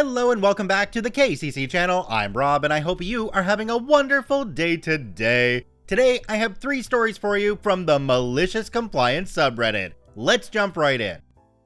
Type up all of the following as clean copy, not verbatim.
Hello and welcome back to the KCC channel. I'm Rob and I hope you are having a wonderful day today. Today I have 3 stories for you from the Malicious Compliance subreddit. Let's jump right in.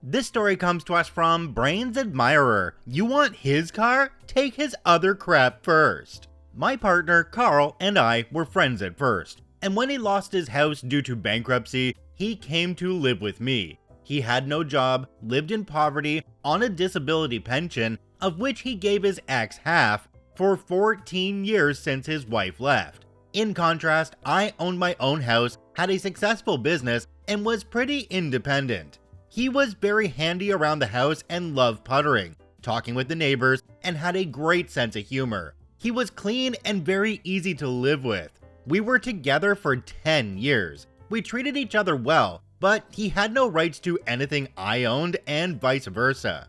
This story comes to us from Brains Admirer. You want his car? Take his other crap first. My partner Carl and I were friends at first, and when he lost his house due to bankruptcy, he came to live with me. He had no job, lived in poverty, on a disability pension, of which he gave his ex half, for 14 years since his wife left. In contrast, I owned my own house, had a successful business, and was pretty independent. He was very handy around the house and loved puttering, talking with the neighbors, and had a great sense of humor. He was clean and very easy to live with. We were together for 10 years. We treated each other well, but he had no rights to anything I owned and vice versa.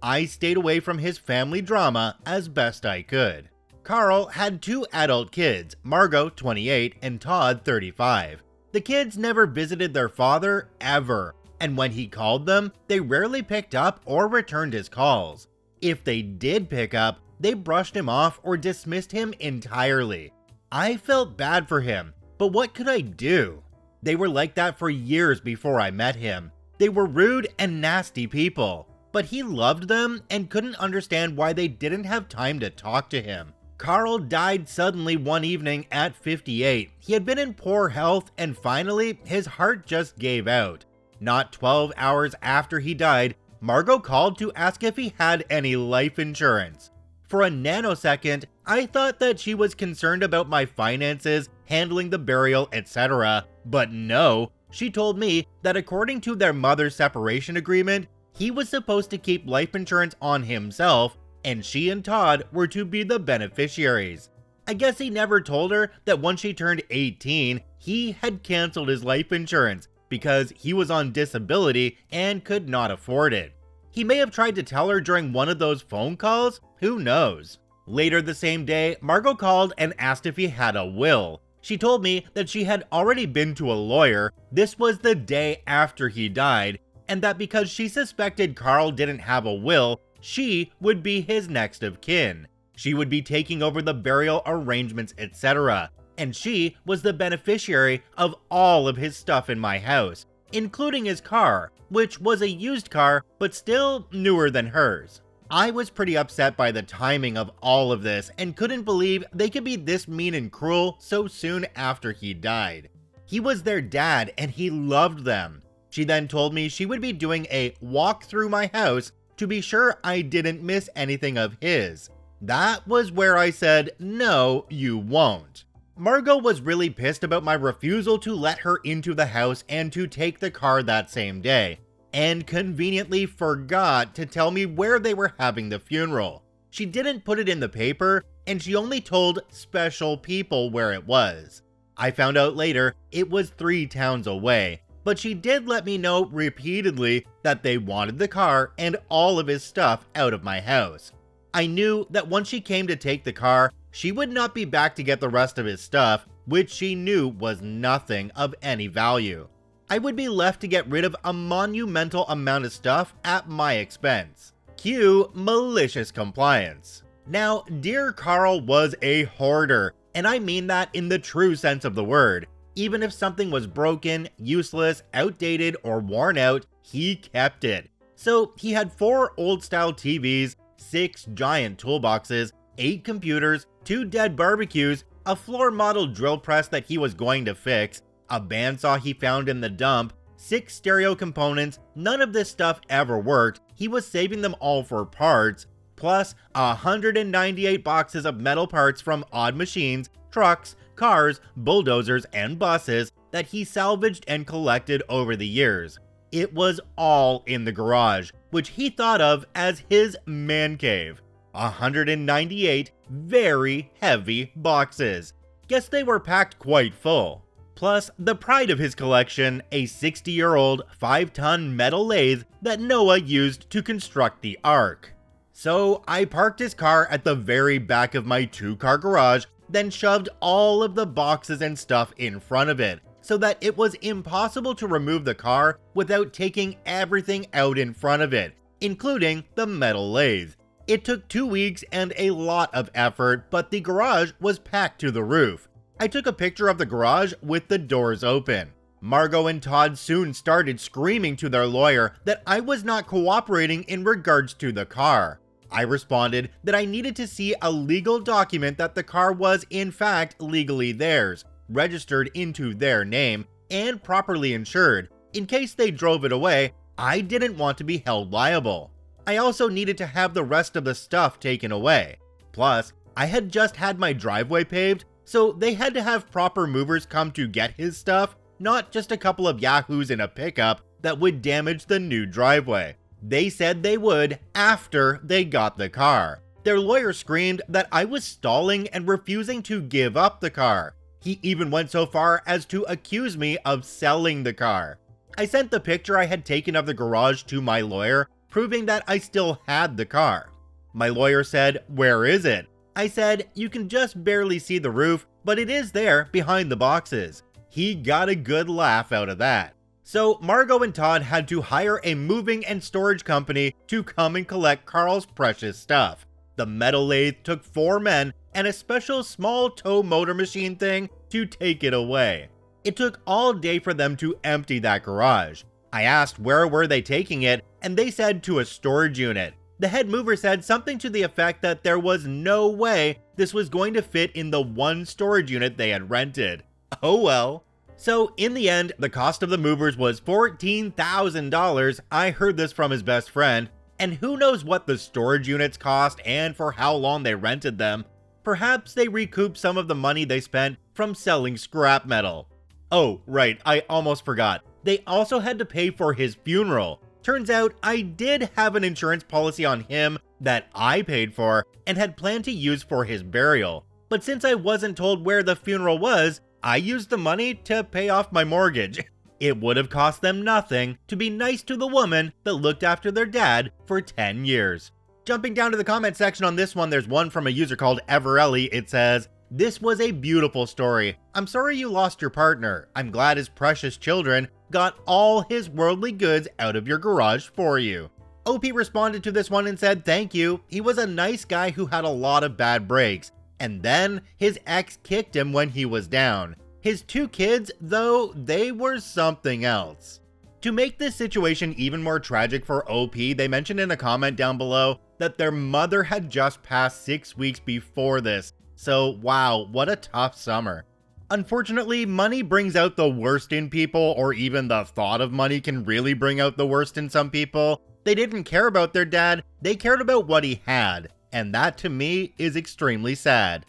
I stayed away from his family drama as best I could. Carl had 2 adult kids, Margot, 28, and Todd, 35. The kids never visited their father, ever, and when he called them, they rarely picked up or returned his calls. If they did pick up, they brushed him off or dismissed him entirely. I felt bad for him, but what could I do? They were like that for years before I met him. They were rude and nasty people. But he loved them and couldn't understand why they didn't have time to talk to him. Carl died suddenly one evening at 58. He had been in poor health and finally his heart just gave out. Not 12 hours after he died, Margot called to ask if he had any life insurance. For a nanosecond, I thought that she was concerned about my finances, handling the burial, etc. But no, she told me that according to their mother's separation agreement, he was supposed to keep life insurance on himself, and she and Todd were to be the beneficiaries. I guess he never told her that once she turned 18, he had canceled his life insurance because he was on disability and could not afford it. He may have tried to tell her during one of those phone calls, who knows. Later the same day, Margot called and asked if he had a will. She told me that she had already been to a lawyer. This was the day after he died, and that because she suspected Carl didn't have a will, she would be his next of kin. She would be taking over the burial arrangements, etc. And she was the beneficiary of all of his stuff in my house, including his car, which was a used car, but still newer than hers. I was pretty upset by the timing of all of this and couldn't believe they could be this mean and cruel so soon after he died. He was their dad and he loved them. She then told me she would be doing a walk through my house to be sure I didn't miss anything of his. That was where I said, no, you won't. Margot was really pissed about my refusal to let her into the house and to take the car that same day, and conveniently forgot to tell me where they were having the funeral. She didn't put it in the paper, and she only told special people where it was. I found out later it was 3 towns away. But she did let me know repeatedly that they wanted the car and all of his stuff out of my house. I knew that once she came to take the car, she would not be back to get the rest of his stuff, which she knew was nothing of any value. I would be left to get rid of a monumental amount of stuff at my expense. Cue malicious compliance. Now, dear Carl was a hoarder, and I mean that in the true sense of the word. Even if something was broken, useless, outdated, or worn out, he kept it. So he had 4 old-style TVs, 6 giant toolboxes, 8 computers, 2 dead barbecues, a floor model drill press that he was going to fix, a bandsaw he found in the dump, 6 stereo components. None of this stuff ever worked. He was saving them all for parts, plus 198 boxes of metal parts from odd machines, trucks, cars, bulldozers, and buses that he salvaged and collected over the years. It was all in the garage, which he thought of as his man cave. 198 very heavy boxes. Guess they were packed quite full. Plus, the pride of his collection, a 60-year-old 5-ton metal lathe that Noah used to construct the Ark. So I parked his car at the very back of my 2-car garage, then shoved all of the boxes and stuff in front of it, so that it was impossible to remove the car without taking everything out in front of it, including the metal lathe. It took 2 weeks and a lot of effort, but the garage was packed to the roof. I took a picture of the garage with the doors open. Margot and Todd soon started screaming to their lawyer that I was not cooperating in regards to the car. I responded that I needed to see a legal document that the car was in fact legally theirs, registered into their name, and properly insured. In case they drove it away, I didn't want to be held liable. I also needed to have the rest of the stuff taken away. Plus, I had just had my driveway paved, so they had to have proper movers come to get his stuff, not just a couple of yahoos in a pickup that would damage the new driveway. They said they would after they got the car. Their lawyer screamed that I was stalling and refusing to give up the car. He even went so far as to accuse me of selling the car. I sent the picture I had taken of the garage to my lawyer, proving that I still had the car. My lawyer said, "Where is it?" I said, "You can just barely see the roof, but it is there behind the boxes." He got a good laugh out of that. So Margot and Todd had to hire a moving and storage company to come and collect Carl's precious stuff. The metal lathe took 4 men and a special small tow motor machine thing to take it away. It took all day for them to empty that garage. I asked where were they taking it, and they said to a storage unit. The head mover said something to the effect that there was no way this was going to fit in the one storage unit they had rented. Oh well. So in the end, the cost of the movers was $14,000. I heard this from his best friend. And who knows what the storage units cost and for how long they rented them. Perhaps they recouped some of the money they spent from selling scrap metal. Oh, right, I almost forgot. They also had to pay for his funeral. Turns out I did have an insurance policy on him that I paid for and had planned to use for his burial. But since I wasn't told where the funeral was, I used the money to pay off my mortgage. It would have cost them nothing to be nice to the woman that looked after their dad for 10 years. Jumping down to the comment section on this one, there's one from a user called Everelli. It says, "This was a beautiful story. I'm sorry you lost your partner. I'm glad his precious children got all his worldly goods out of your garage for you." OP responded to this one and said, "Thank you. He was a nice guy who had a lot of bad breaks. And then his ex kicked him when he was down. His 2 kids, though, they were something else." To make this situation even more tragic for OP, they mentioned in a comment down below that their mother had just passed 6 weeks before this. So wow, what a tough summer. Unfortunately, money brings out the worst in people, or even the thought of money can really bring out the worst in some people. They didn't care about their dad, they cared about what he had. And that to me is extremely sad.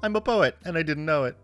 I'm a poet and I didn't know it.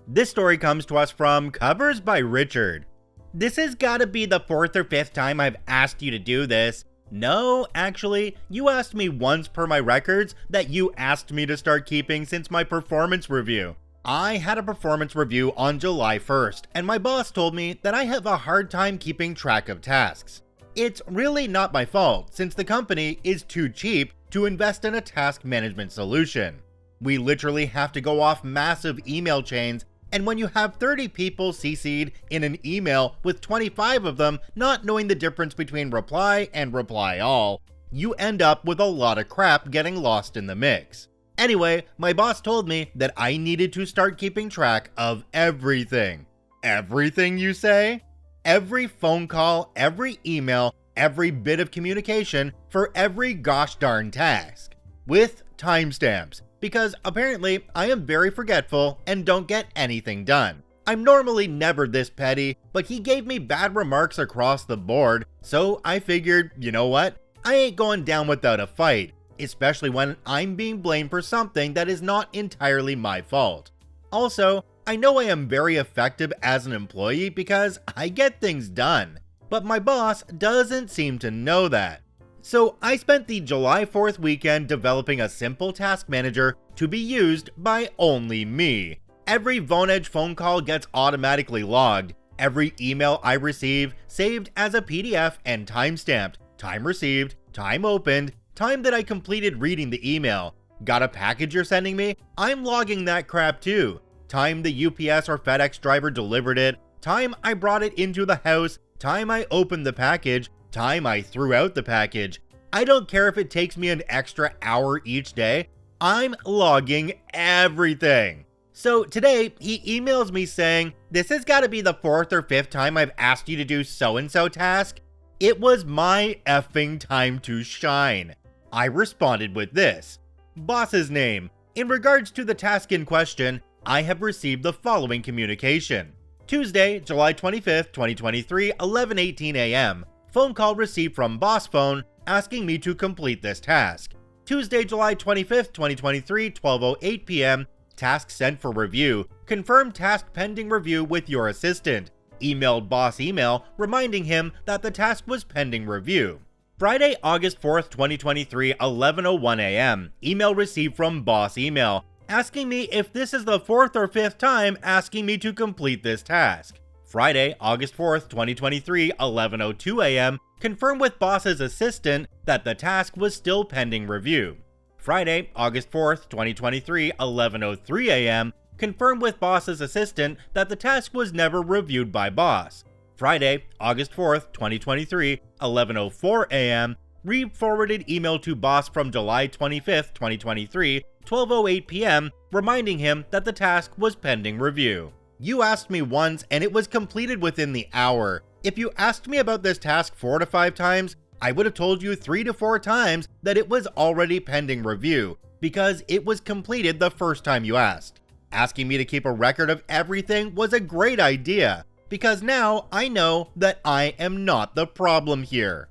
This story comes to us from Covers by Richard. "This has gotta be the 4th or 5th time I've asked you to do this." No, actually, you asked me once per my records that you asked me to start keeping since my performance review. I had a performance review on July 1st, and my boss told me that I have a hard time keeping track of tasks. It's really not my fault, since the company is too cheap to invest in a task management solution. We literally have to go off massive email chains, and when you have 30 people CC'd in an email with 25 of them not knowing the difference between reply and reply all, you end up with a lot of crap getting lost in the mix. Anyway, my boss told me that I needed to start keeping track of everything. Everything, you say? Every phone call, every email, every bit of communication for every gosh darn task. With timestamps, because apparently I am very forgetful and don't get anything done. I'm normally never this petty, but he gave me bad remarks across the board, so I figured, you know what? I ain't going down without a fight, especially when I'm being blamed for something that is not entirely my fault. Also, I know I am very effective as an employee because I get things done, but my boss doesn't seem to know that. So I spent the July 4th weekend developing a simple task manager to be used by only me. Every Vonage phone call gets automatically logged. Every email I receive saved as a PDF and timestamped. Time received, time opened, time that I completed reading the email. Got a package you're sending me? I'm logging that crap too. Time the UPS or FedEx driver delivered it. Time I brought it into the house. Time I opened the package. Time I threw out the package. I don't care if it takes me an extra hour each day, I'm logging everything. So today, he emails me saying, this has got to be the 4th or 5th time I've asked you to do so-and-so task. It was my effing time to shine. I responded with this. Boss's name. In regards to the task in question, I have received the following communication. Tuesday, July 25th, 2023, 11:18 a.m. Phone call received from Boss Phone asking me to complete this task. Tuesday, July 25th, 2023, 12:08 p.m. Task sent for review. Confirm task pending review with your assistant. Emailed boss email reminding him that the task was pending review. Friday, August 4th, 2023, 11:01 a.m. Email received from boss email asking me if this is the 4th or 5th time asking me to complete this task. Friday, August 4th, 2023, 11:02 a.m. Confirm with boss's assistant that the task was still pending review. Friday, August 4th, 2023, 11:03 a.m. Confirm with boss's assistant that the task was never reviewed by boss. Friday, August 4th, 2023, 11:04 a.m. Re-forwarded email to boss from July 25th, 2023, 12:08 p.m. reminding him that the task was pending review. You asked me once and it was completed within the hour. If you asked me about this task 4 to 5 times, I would have told you 3 to 4 times that it was already pending review because it was completed the first time you asked. Asking me to keep a record of everything was a great idea because now I know that I am not the problem here.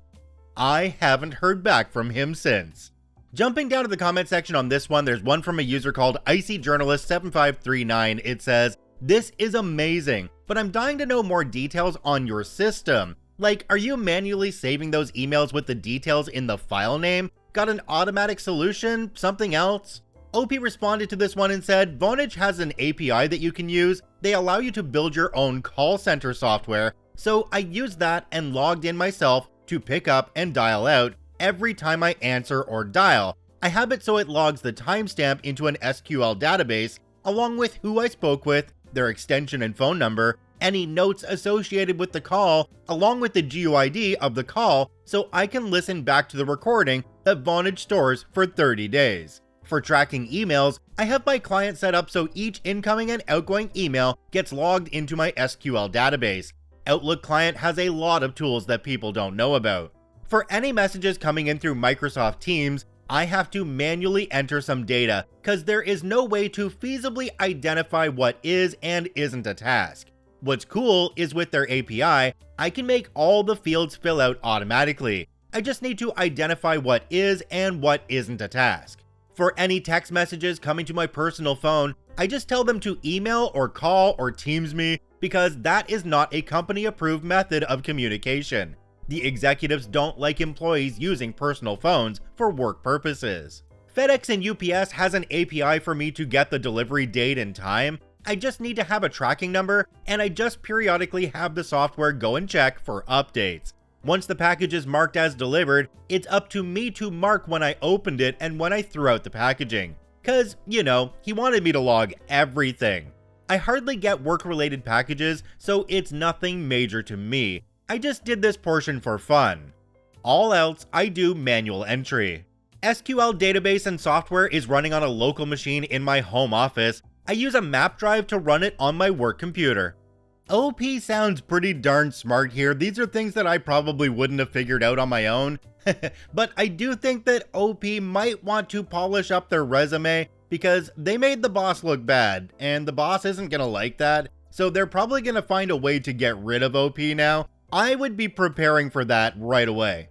I haven't heard back from him since. Jumping down to the comment section on this one, there's one from a user called IcyJournalist7539. It says, "This is amazing, but I'm dying to know more details on your system. Like, are you manually saving those emails with the details in the file name? Got an automatic solution? Something else?" OP responded to this one and said, Vonage has an API that you can use. They allow you to build your own call center software. So I used that and logged in myself to pick up and dial out every time I answer or dial. I have it so it logs the timestamp into an SQL database, along with who I spoke with, their extension and phone number, any notes associated with the call, along with the GUID of the call, so I can listen back to the recording that Vonage stores for 30 days. For tracking emails, I have my client set up so each incoming and outgoing email gets logged into my SQL database. Outlook client has a lot of tools that people don't know about. For any messages coming in through Microsoft Teams, I have to manually enter some data because there is no way to feasibly identify what is and isn't a task. What's cool is with their API, I can make all the fields fill out automatically. I just need to identify what is and what isn't a task. For any text messages coming to my personal phone, I just tell them to email or call or Teams me because that is not a company-approved method of communication. The executives don't like employees using personal phones for work purposes. FedEx and UPS has an API for me to get the delivery date and time. I just need to have a tracking number, and I just periodically have the software go and check for updates. Once the package is marked as delivered, it's up to me to mark when I opened it and when I threw out the packaging. Cause, you know, he wanted me to log everything. I hardly get work-related packages, so it's nothing major to me. I just did this portion for fun. All else, I do manual entry. SQL database and software is running on a local machine in my home office. I use a map drive to run it on my work computer. OP sounds pretty darn smart here. These are things that I probably wouldn't have figured out on my own. But I do think that OP might want to polish up their resume because they made the boss look bad, and the boss isn't gonna like that, so they're probably gonna find a way to get rid of OP now. I would be preparing for that right away.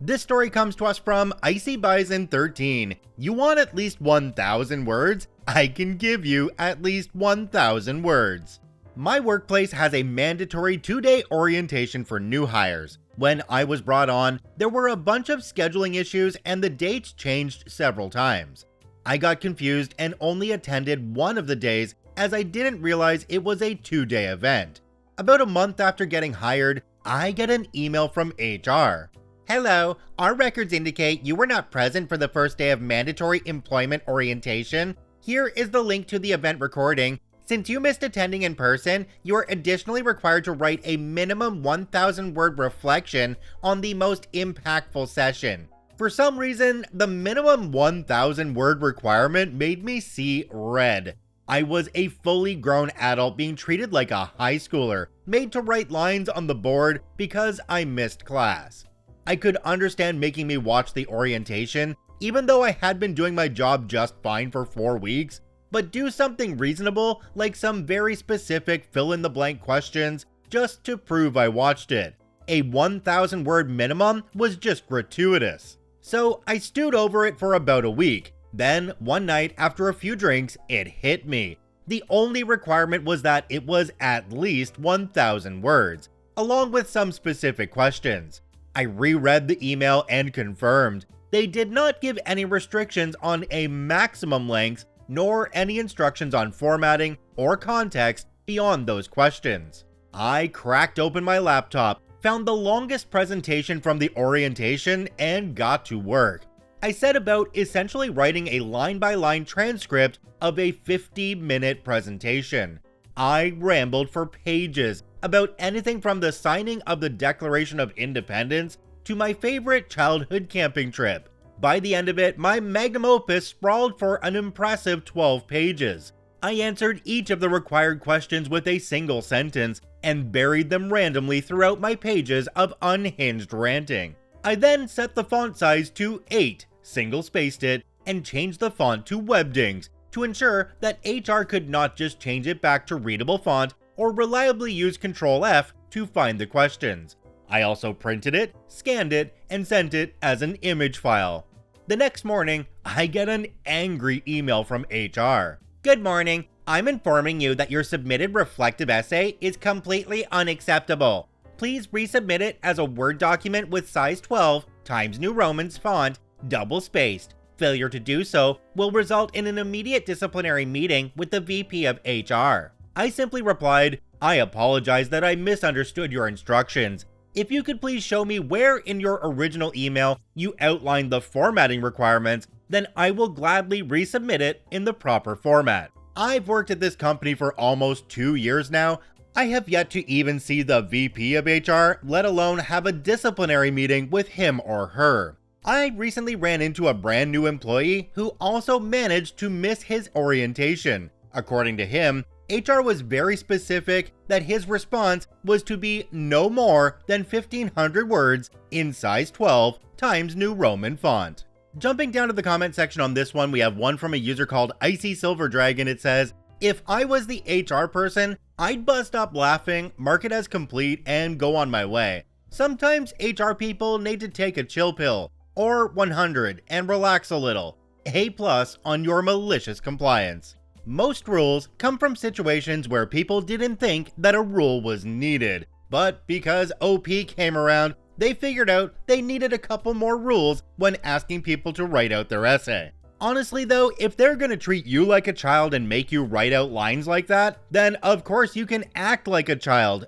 This story comes to us from IcyBison13. You want at least 1,000 words? I can give you at least 1,000 words. My workplace has a mandatory 2-day orientation for new hires. When I was brought on, there were a bunch of scheduling issues and the dates changed several times. I got confused and only attended one of the days as I didn't realize it was a 2-day event. About a month after getting hired, I get an email from HR. Hello, our records indicate you were not present for the first day of mandatory employment orientation. Here is the link to the event recording. Since you missed attending in person, you are additionally required to write a minimum 1,000 word reflection on the most impactful session. For some reason, the minimum 1,000 word requirement made me see red. I was a fully grown adult being treated like a high schooler, made to write lines on the board because I missed class. I could understand making me watch the orientation, even though I had been doing my job just fine for 4 weeks, but do something reasonable like some very specific fill-in-the-blank questions just to prove I watched it. A 1,000 word minimum was just gratuitous. So I stewed over it for about a week. Then, one night after a few drinks, it hit me. The only requirement was that it was at least 1,000 words, along with some specific questions. I reread the email and confirmed. They did not give any restrictions on a maximum length, nor any instructions on formatting or context beyond those questions. I cracked open my laptop, found the longest presentation from the orientation, and got to work. I set about essentially writing a line-by-line transcript of a 50-minute presentation. I rambled for pages about anything from the signing of the Declaration of Independence to my favorite childhood camping trip. By the end of it, my magnum opus sprawled for an impressive 12 pages. I answered each of the required questions with a single sentence and buried them randomly throughout my pages of unhinged ranting. I then set the font size to 8, single-spaced it, and changed the font to Webdings to ensure that HR could not just change it back to readable font or reliably use Ctrl+F to find the questions. I also printed it, scanned it, and sent it as an image file. The next morning, I get an angry email from HR. Good morning. I'm informing you that your submitted reflective essay is completely unacceptable. Please resubmit it as a Word document with size 12, Times New Roman's font, double-spaced. Failure to do so will result in an immediate disciplinary meeting with the VP of HR. I simply replied, I apologize that I misunderstood your instructions. If you could please show me where in your original email you outlined the formatting requirements, then I will gladly resubmit it in the proper format. I've worked at this company for almost 2 years now. I have yet to even see the VP of HR, let alone have a disciplinary meeting with him or her. I recently ran into a brand new employee who also managed to miss his orientation. According to him, HR was very specific that his response was to be no more than 1,500 words in size 12 Times New Roman font. Jumping down to the comment section on this one, we have one from a user called Icy Silver Dragon. It says, if I was the HR person, I'd bust up laughing, mark it as complete, and go on my way. Sometimes HR people need to take a chill pill, or 100, and relax a little. A+ on your malicious compliance. Most rules come from situations where people didn't think that a rule was needed, but because OP came around, they figured out they needed a couple more rules when asking people to write out their essay. Honestly though, if they're gonna treat you like a child and make you write out lines like that, then of course you can act like a child.